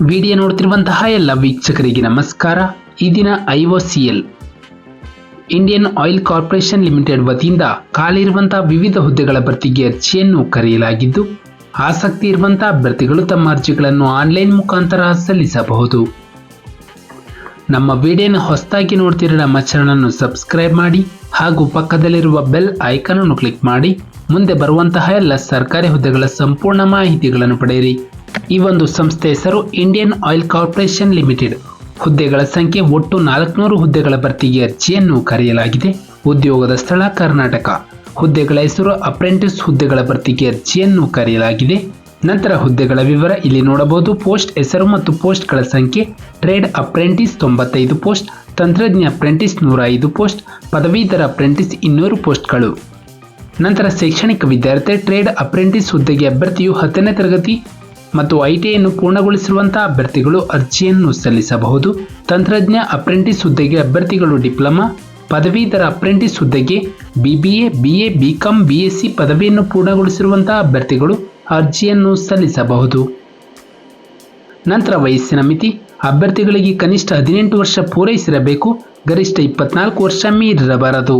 Video ನೋಡ್ತಿರುವಂತಹ ಎಲ್ಲ ವೀಕ್ಷಕರಿಗೆ ನಮಸ್ಕಾರ. ಈ ದಿನ IOCL Indian oil corporation limited ವತಿಯಿಂದ ಖಾಲಿ ಇರುವಂತಹ ವಿವಿಧ ಹುದ್ದೆಗಳ ಭರ್ತಿಗೆ ಅರ್ಜಿಯನ್ನು ಕರೆಯಲಾಗಿದ್ದು, ಆಸಕ್ತಿ ಇರುವಂತಹ ಅಭ್ಯರ್ಥಿಗಳು ತಮ್ಮ ಅರ್ಜಿಗಳನ್ನು ಆನ್ಲೈನ್ ಮುಖಾಂತರ ಸಲ್ಲಿಸಬಹುದು. ನಮ್ಮ ವಿಡಿಯೋನ ಹೊಸದಾಗಿ ನೋಡ್ತಿರೋ ನಮ್ಮ ಚಾನಲ್ ಸಬ್ಸ್ಕ್ರೈಬ್ ಮಾಡಿ ಹಾಗೂ ಪಕ್ಕದಲ್ಲಿರುವ ಬೆಲ್ ಐಕಾನ್ ಅನ್ನು ಕ್ಲಿಕ್ ಮಾಡಿ ಮುಂದೆ ಬರುವಂತಹ ಎಲ್ಲ ಸರ್ಕಾರಿ ಹುದ್ದೆಗಳ ಸಂಪೂರ್ಣ ಮಾಹಿತಿಗಳನ್ನು ಪಡೆಯಿರಿ. ಈ ಒಂದು ಸಂಸ್ಥೆ ಹೆಸರು ಇಂಡಿಯನ್ ಆಯಿಲ್ ಕಾರ್ಪೊರೇಷನ್ ಲಿಮಿಟೆಡ್. ಹುದ್ದೆಗಳ ಸಂಖ್ಯೆ ಒಟ್ಟು 400 ಹುದ್ದೆಗಳ ಭರ್ತಿಗೆ ಅರ್ಜಿಯನ್ನು ಕರೆಯಲಾಗಿದೆ. ಉದ್ಯೋಗದ ಸ್ಥಳ ಕರ್ನಾಟಕ. ಹುದ್ದೆಗಳ ಹೆಸರು ಅಪ್ರೆಂಟಿಸ್ ಹುದ್ದೆಗಳ ಭರ್ತಿಗೆ ಅರ್ಜಿಯನ್ನು ಕರೆಯಲಾಗಿದೆ. ನಂತರ ಹುದ್ದೆಗಳ ವಿವರ ಇಲ್ಲಿ ನೋಡಬಹುದು. ಪೋಸ್ಟ್ ಹೆಸರು ಮತ್ತು ಪೋಸ್ಟ್ಗಳ ಸಂಖ್ಯೆ: ಟ್ರೇಡ್ ಅಪ್ರೆಂಟಿಸ್ 95 ಪೋಸ್ಟ್, ತಂತ್ರಜ್ಞ ಅಪ್ರೆಂಟಿಸ್ 105 ಪೋಸ್ಟ್, ಪದವೀಧರ ಅಪ್ರೆಂಟಿಸ್ 200 ಪೋಸ್ಟ್ಗಳು. ನಂತರ ಶೈಕ್ಷಣಿಕ ವಿದ್ಯಾರ್ಥಿ ಟ್ರೇಡ್ ಅಪ್ರೆಂಟಿಸ್ ಹುದ್ದೆಗೆ ಅಭ್ಯರ್ಥಿಯು 10ನೇ ತರಗತಿ ಮತ್ತು ITIಯನ್ನು ಪೂರ್ಣಗೊಳಿಸಿರುವಂತಹ ಅಭ್ಯರ್ಥಿಗಳು ಅರ್ಜಿಯನ್ನು ಸಲ್ಲಿಸಬಹುದು. ತಂತ್ರಜ್ಞ ಅಪ್ರೆಂಟಿಸ್ ಹುದ್ದೆಗೆ ಅಭ್ಯರ್ಥಿಗಳು ಡಿಪ್ಲೊಮಾ, ಪದವೀಧರ ಅಪ್ರೆಂಟಿಸ್ ಹುದ್ದೆಗೆ BBA, BA, BCom, BSc ಪದವಿಯನ್ನು ಪೂರ್ಣಗೊಳಿಸಿರುವಂತಹ ಅಭ್ಯರ್ಥಿಗಳು ಅರ್ಜಿಯನ್ನು ಸಲ್ಲಿಸಬಹುದು. ನಂತರ ವಯಸ್ಸಿನ ಮಿತಿ: ಅಭ್ಯರ್ಥಿಗಳಿಗೆ ಕನಿಷ್ಠ 18 ವರ್ಷ ಪೂರೈಸಿರಬೇಕು, ಗರಿಷ್ಠ 24 ವರ್ಷ ಮೀರಿರಬಾರದು.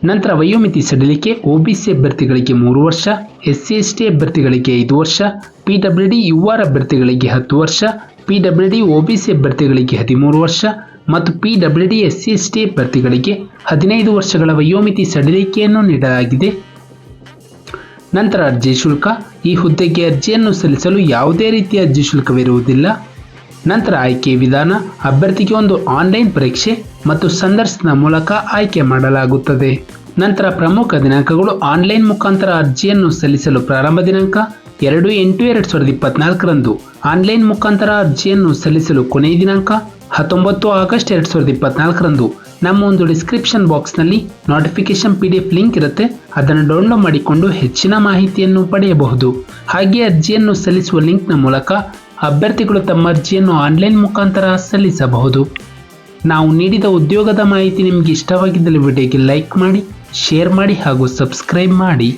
ನಂತರ ವಯೋಮಿತಿ ಸಡಿಲಿಕೆ: OBC ಅಭ್ಯರ್ಥಿಗಳಿಗೆ 3 ವರ್ಷ, SC/ST ಅಭ್ಯರ್ಥಿಗಳಿಗೆ 5 ವರ್ಷ, PWD UR ಅಭ್ಯರ್ಥಿಗಳಿಗೆ 10 ವರ್ಷ, PWD OBC ಅಭ್ಯರ್ಥಿಗಳಿಗೆ 13 ವರ್ಷ ಮತ್ತು PWD SC/ST ಅಭ್ಯರ್ಥಿಗಳಿಗೆ 15 ವರ್ಷಗಳ ವಯೋಮಿತಿ ಸಡಿಲಿಕೆಯನ್ನು ನೀಡಲಾಗಿದೆ. ನಂತರ ಅರ್ಜಿ ಶುಲ್ಕ: ಈ ಹುದ್ದೆಗೆ ಅರ್ಜಿಯನ್ನು ಸಲ್ಲಿಸಲು ಯಾವುದೇ ರೀತಿಯ ಅರ್ಜಿ ಶುಲ್ಕವಿರುವುದಿಲ್ಲ. ನಂತರ ಆಯ್ಕೆ ವಿಧಾನ: ಅಭ್ಯರ್ಥಿಗೆ ಒಂದು ಆನ್ಲೈನ್ ಪರೀಕ್ಷೆ ಮತ್ತು ಸಂದರ್ಶನದ ಮೂಲಕ ಆಯ್ಕೆ ಮಾಡಲಾಗುತ್ತದೆ. ನಂತರ ಪ್ರಮುಖ ದಿನಾಂಕಗಳು: ಆನ್ಲೈನ್ ಮುಖಾಂತರ ಅರ್ಜಿಯನ್ನು ಸಲ್ಲಿಸಲು ಪ್ರಾರಂಭ ದಿನಾಂಕ 2/8/2024 ಆನ್ಲೈನ್ ಮುಖಾಂತರ ಅರ್ಜಿಯನ್ನು ಸಲ್ಲಿಸಲು ಕೊನೆಯ ದಿನಾಂಕ 19 ಆಗಸ್ಟ್ 2024 ನಮ್ಮ ಒಂದು ಡಿಸ್ಕ್ರಿಪ್ಷನ್ ಬಾಕ್ಸ್ನಲ್ಲಿ ನೋಟಿಫಿಕೇಶನ್ PDF ಲಿಂಕ್ ಇರುತ್ತೆ, ಅದನ್ನು ಡೌನ್ಲೋಡ್ ಮಾಡಿಕೊಂಡು ಹೆಚ್ಚಿನ ಮಾಹಿತಿಯನ್ನು ಪಡೆಯಬಹುದು. ಹಾಗೆ ಅರ್ಜಿಯನ್ನು ಸಲ್ಲಿಸುವ ಲಿಂಕ್ನ ಮೂಲಕ ಅಭ್ಯರ್ಥಿಗಳು ತಮ್ಮ ಅರ್ಜಿಯನ್ನು ಆನ್ಲೈನ್ ಮುಖಾಂತರ ಸಲ್ಲಿಸಬಹುದು. ನಾವು ನೀಡಿದ ಉದ್ಯೋಗದ ಮಾಹಿತಿ ನಿಮಗೆ ಇಷ್ಟವಾಗಿದ್ದಲ್ಲಿ ವಿಡಿಯೋಗೆ ಲೈಕ್ ಮಾಡಿ, ಶೇರ್ ಮಾಡಿ ಹಾಗೂ ಸಬ್ಸ್ಕ್ರೈಬ್ ಮಾಡಿ.